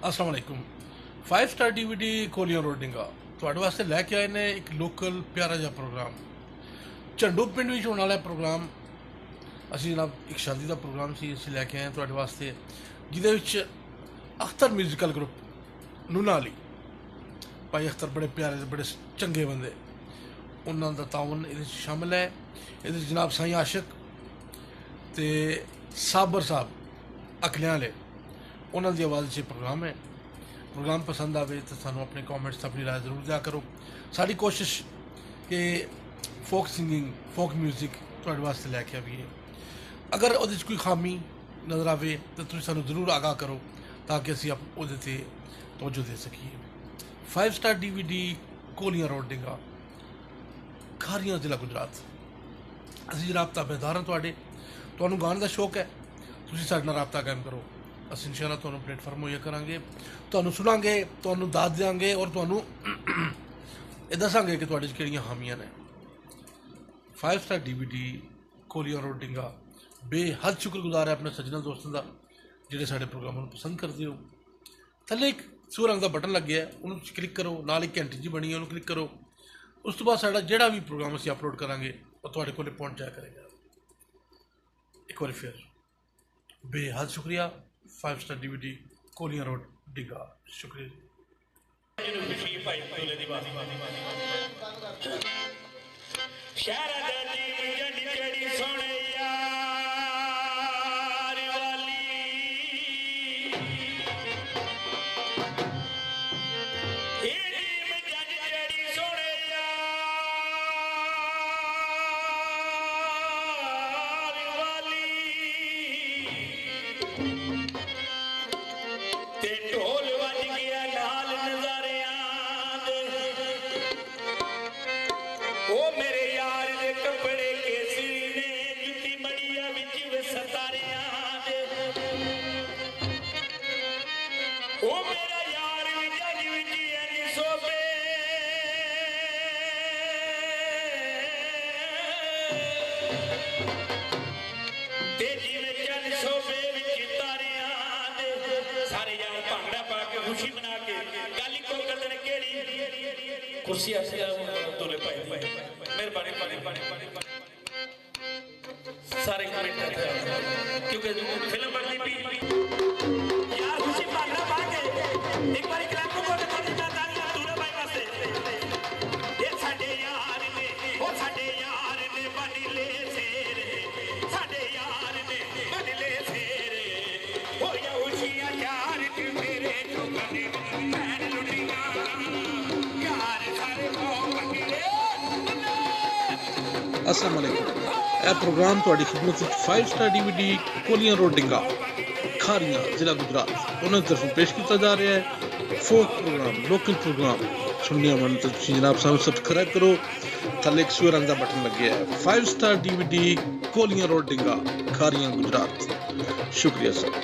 अस्सलाम वालेकुम। 5 star DVD कोलियां रोडिंगा ਤੁਹਾਡੇ ਵਾਸਤੇ ਲੈ ਕੇ ਆਏ ਨੇ ਇੱਕ ਲੋਕਲ ਪਿਆਰਾ ਜਿਹਾ ਪ੍ਰੋਗਰਾਮ। ਝੰਡੂ ਪਿੰਡ ਵਿੱਚ ਹੋਣ ਵਾਲਾ ਪ੍ਰੋਗਰਾਮ ਅਸੀਂ ਜਨਾਬ ਇੱਕ ਸ਼ਾਦੀ ਦਾ ਪ੍ਰੋਗਰਾਮ ਸੀ, ਅਸੀਂ ਲੈ ਕੇ ਆਏ ਤੁਹਾਡੇ ਵਾਸਤੇ, ਜਿਹਦੇ ਵਿੱਚ ਅਖਤਰ ਮਿਊਜ਼ੀਕਲ ਗਰੁੱਪ ਨੂਨਾ ਅਲੀ ਭਾਈ ਅਖਤਰ ਬੜੇ ਪਿਆਰੇ ਬੜੇ ਚੰਗੇ ਬੰਦੇ, ਉਹਨਾਂ ਦਾ ਤਾਉਨ ਇਹਦੇ 'ਚ ਸ਼ਾਮਿਲ ਹੈ। ਇਹਦੇ 'ਚ ਜਨਾਬ ਸਾਈਂ ਆਸ਼ਿਕ ਤੇ ਸਾਬਰ ਸਾਹਿਬ ਅਕਲਿਆਂ ਵਾਲੇ, ਉਹਨਾਂ ਦੀ ਆਵਾਜ਼ 'ਚ ਪ੍ਰੋਗਰਾਮ ਹੈ। प्रोग्राम पसंद आवे तो सानू अपने कॉमेंट्स अपनी राय जरूर दिया करो। साड़ी कोशिश कि फोक सिंगिंग फोक म्यूजिक तुहाडे वास्ते लैके आवीए। अगर उहदे च कोई खामी नज़र आवे तो तुसीं सानू जरूर आगाह करो ताकि असीं उहदे ते तवज्जो दे सकीए। 5 स्टार DVD कोलियां रोडिंगा खारियां जिला गुजरात। असीं जनाब ताबेदार हां तुहाडे, तुहानू गाने दा शौक है, तुसीं साडे नाल राबता कायम करो। ਅਸੀਂ इंशाअल्लाह ਤੁਹਾਨੂੰ ਪਲੇਟਫਾਰਮ ਮੁਹੱਈਆ ਕਰਾਂਗੇ, ਤੁਹਾਨੂੰ ਸੁਣਾਂਗੇ, ਤੁਹਾਨੂੰ ਦਾਦ ਦਿਆਂਗੇ ਔਰ ਤੁਹਾਨੂੰ ਇਹ ਦੱਸਾਂਗੇ ਕਿ ਤੁਹਾਡੇ 'ਚ ਕਿਹੜੀਆਂ ਹਾਮੀਆਂ ਨੇ। 5 स्टार DVD ਕੋਲੀਆਂ ਰੋਡਿੰਗਾ ਬੇਹੱਦ ਸ਼ੁਕਰਗੁਜ਼ਾਰ ਹੈ ਆਪਣੇ ਸੱਜਣਾ ਦੋਸਤਾਂ ਦਾ ਜਿਹੜੇ ਸਾਡੇ ਪ੍ਰੋਗਰਾਮਾਂ ਨੂੰ ਪਸੰਦ ਕਰਦੇ ਹੋ। ਥੱਲੇ ਇੱਕ ਸੂ ਰੰਗ ਦਾ ਬਟਨ ਲੱਗਿਆ, ਉਹਨੂੰ ਕਲਿੱਕ ਕਰੋ, ਨਾਲ ਇੱਕ ਘੰਟੀ ਜੀ ਬਣੀ ਹੈ, ਉਹਨੂੰ ਕਲਿੱਕ ਕਰੋ। ਉਸ ਤੋਂ ਬਾਅਦ ਸਾਡਾ ਜਿਹੜਾ ਵੀ ਪ੍ਰੋਗਰਾਮ ਅਸੀਂ ਅਪਲੋਡ ਕਰਾਂਗੇ ਉਹ ਤੁਹਾਡੇ ਕੋਲ ਪਹੁੰਚ ਜਾਇਆ ਕਰੇਗਾ। ਇੱਕ ਵਾਰ ਫਿਰ ਬੇਹੱਦ ਸ਼ੁਕਰੀਆ। 5 स्टार DVD कोलियां रोड डिगा, शुक्रिया कुर्सी तोले पाए मेहरबानी सारे क्योंकि फिल्म बनती भी यार खुशी भागना भागे एक बार क्लब को दूल्हा भाई वास्ते ये साडे यार ने ओ साडे यार ने बन ले शेर, साडे यार ने बन ले शेर हो या खुशियां यार ते मेरे ठोकने मैन लुटिया अस्सलाम वालेकुम। यह प्रोग्राम ਤੁਹਾਡੀ ਖidmat ਵਿੱਚ 5 स्टार DVD ਕੋਲੀਆਂ ਰੋਡਿੰਗਾ ਖਾਰੀਆਂ ਜ਼ਿਲ੍ਹਾ ਗੁਜਰਾਤ ਉਹਨਾਂ ਦੀ ਤਰਫੋਂ ਪੇਸ਼ ਕੀਤਾ ਜਾ ਰਿਹਾ ਹੈ। ਫੋਕ ਪ੍ਰੋਗਰਾਮ ਲੋਕਲ ਪ੍ਰੋਗਰਾਮ ਸੁਣਨੀਆਂ ਮਨ ਤਾਂ ਤੁਸੀਂ ਜਨਾਬ ਸਾਨੂੰ ਸਬਸਕ੍ਰਾਈਬ ਕਰੋ, ਥੱਲੇ ਇੱਕ ਸੂ ਰੰਗ ਦਾ ਬਟਨ ਲੱਗਿਆ ਹੈ। 5 स्टार DVD ਕੋਲੀਆਂ ਰੋਡਿੰਗਾ ਖਾਰੀਆਂ ਗੁਜਰਾਤ, ਸ਼ੁਕਰੀਆ ਸਰ।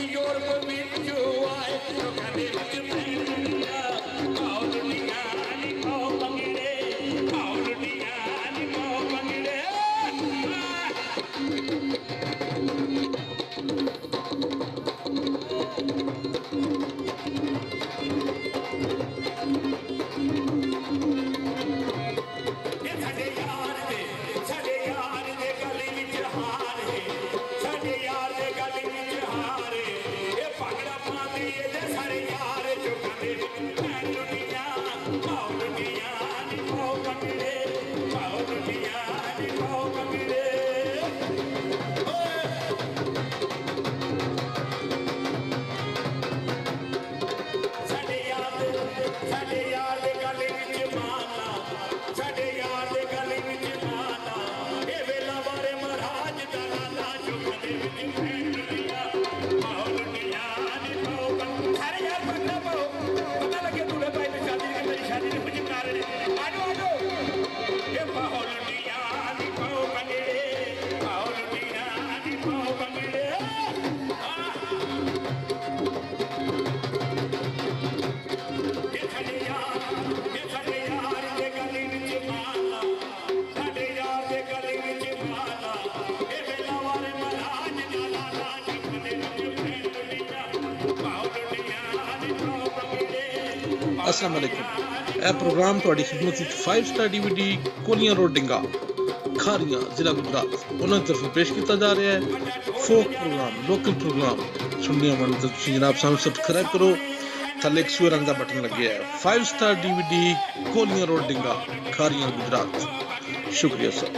You're अस्सलाम वालेकुम। यह प्रोग्राम ਤੁਹਾਡੀ ਖidmat ਵਿੱਚ 5 ਸਟਾਰ DVD ਕੋਲੀਆਂ ਰੋਡ ਡਿੰਗਾ ਖਾਰੀਆਂ ਜ਼ਿਲ੍ਹਾ ਗੁਜਰਾਤ ਉਹਨਾਂ ਦੀ ਤਰਫੋਂ ਪੇਸ਼ ਕੀਤਾ ਜਾ ਰਿਹਾ ਹੈ ਫੋਕ ਪ੍ਰੋਗਰਾਮ ਲੋਕਲ ਪ੍ਰੋਗਰਾਮ ਸੁਣਨੀਆਂ ਮਨ ਤਾਂ ਤੁਸੀਂ ਜਨਾਬ ਸਾਨੂੰ ਸਬਸਕ੍ਰਾਈਬ ਕਰੋ ਥੱਲੇ ਇੱਕ ਸੂਰ ਰੰਗ ਦਾ ਬਟਨ ਲੱਗਿਆ ਹੈ 5 ਸਟਾਰ DVD ਕੋਲੀਆਂ ਰੋਡ ਡਿੰਗਾ ਖਾਰੀਆਂ ਗੁਜਰਾਤ ਸ਼ੁਕਰੀਆ ਸਰ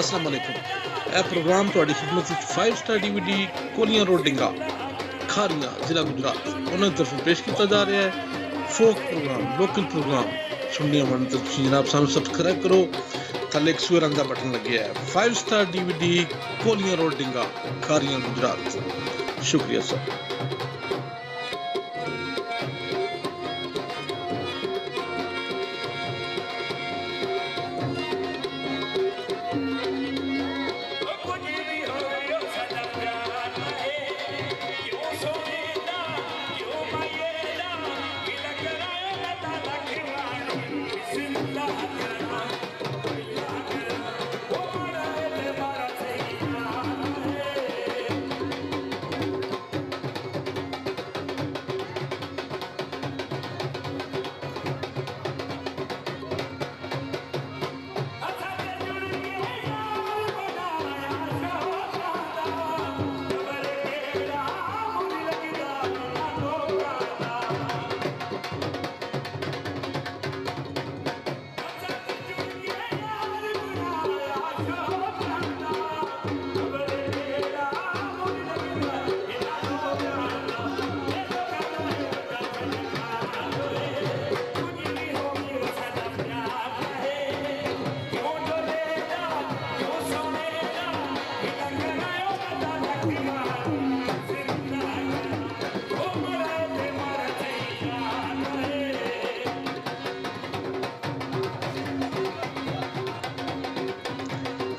अस्सलाम वालेकुम। यह प्रोग्राम ਤੁਹਾਡੀ ਖidmat ਵਿੱਚ 5 ਸਟਾਰ DVD ਕੋਲੀਆਂ ਰੋਡ ਡਿੰਗਾ ਖਾਰੀਆਂ ਜ਼ਿਲ੍ਹਾ ਗੁਜਰਾਤ ਉਹਨਾਂ ਦੀ ਤਰਫੋਂ ਪੇਸ਼ ਕੀਤਾ ਜਾ ਰਿਹਾ ਹੈ ਫੋਕ ਪ੍ਰੋਗਰਾਮ ਲੋਕਲ ਪ੍ਰੋਗਰਾਮ ਸੁਣਨੀਆਂ ਮਨ ਤਾਂ ਤੁਸੀਂ ਜਨਾਬ ਸਾਨੂੰ ਸਬਸਕ੍ਰਾਈਬ ਕਰੋ ਥੱਲੇ ਇੱਕ ਸੂਰ ਰੰਗ ਦਾ ਬਟਨ ਲੱਗਿਆ ਹੈ 5 ਸਟਾਰ DVD ਕੋਲੀਆਂ ਰੋਡ ਡਿੰਗਾ ਖਾਰੀਆਂ ਗੁਜਰਾਤ ਸ਼ੁਕਰੀਆ ਸਰ कुछ भी हो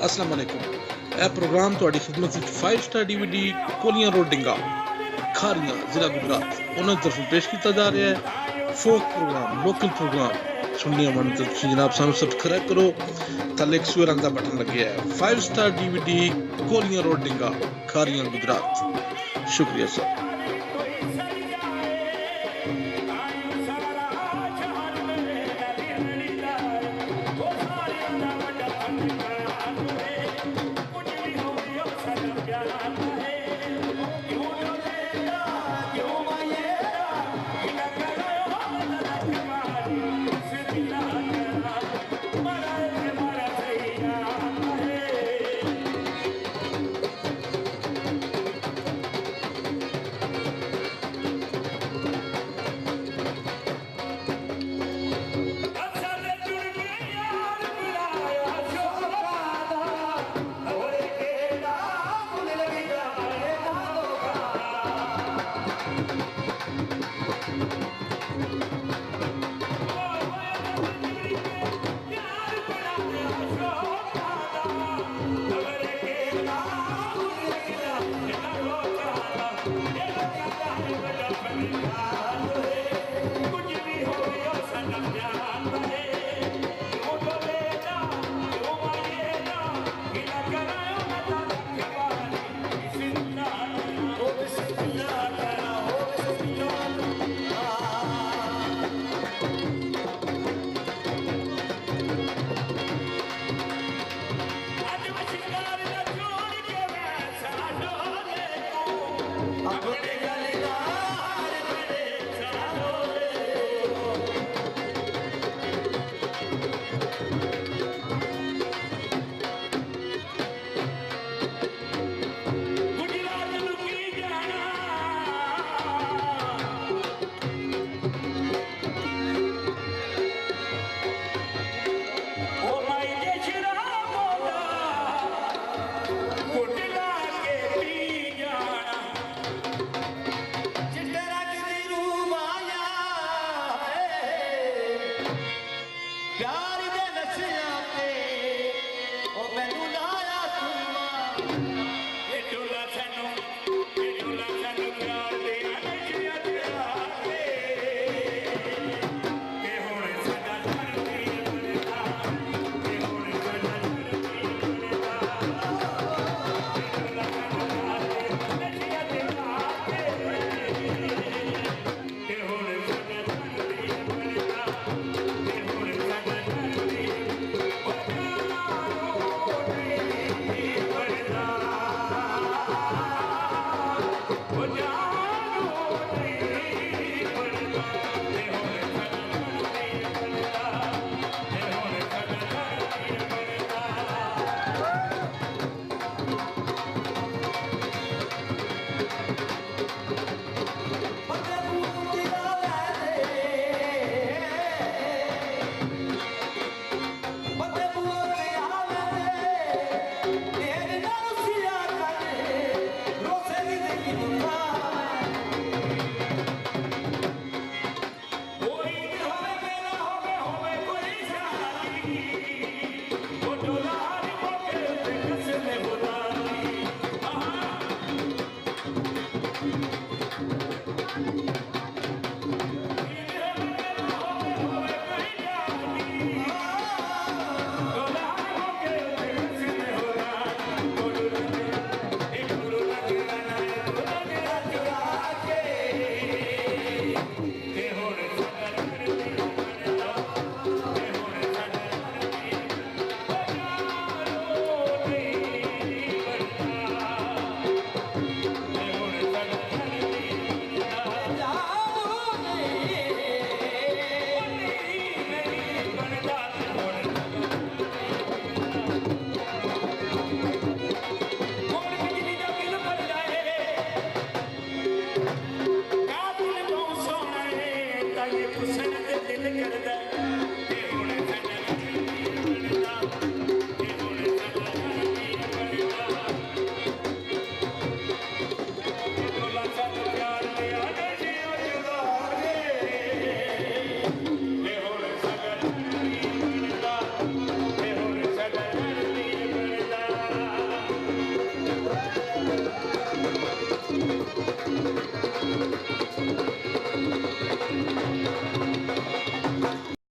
अस्सलाम वालेकुम। यह प्रोग्राम ਤੁਹਾਡੀ ਖidmat ਵਿੱਚ 5 ਸਟਾਰ DVD ਕੋਲੀਆਂ ਰੋਡ ਡਿੰਗਾ ਖਾਰੀਆਂ ਜ਼ਿਲ੍ਹਾ ਗੁਜਰਾਤ ਉਹਨਾਂ ਦੀ ਤਰਫੋਂ ਪੇਸ਼ ਕੀਤਾ ਜਾ ਰਿਹਾ ਹੈ ਫੋਕ ਪ੍ਰੋਗਰਾਮ ਲੋਕਲ ਪ੍ਰੋਗਰਾਮ ਸੁਣਨੇ ਮਨ ਤਾਂ ਤੁਸੀਂ ਜਨਾਬ ਸਾਨੂੰ ਸਬਸਕ੍ਰਾਈਬ ਕਰੋ ਥੱਲੇ ਇੱਕ ਸੂਰ ਰੰਗ ਦਾ ਬਟਨ ਲੱਗਿਆ ਹੈ 5 ਸਟਾਰ DVD ਕੋਲੀਆਂ ਰੋਡ ਡਿੰਗਾ ਖਾਰੀਆਂ ਗੁਜਰਾਤ ਸ਼ੁਕਰੀਆ ਸਰ। I'm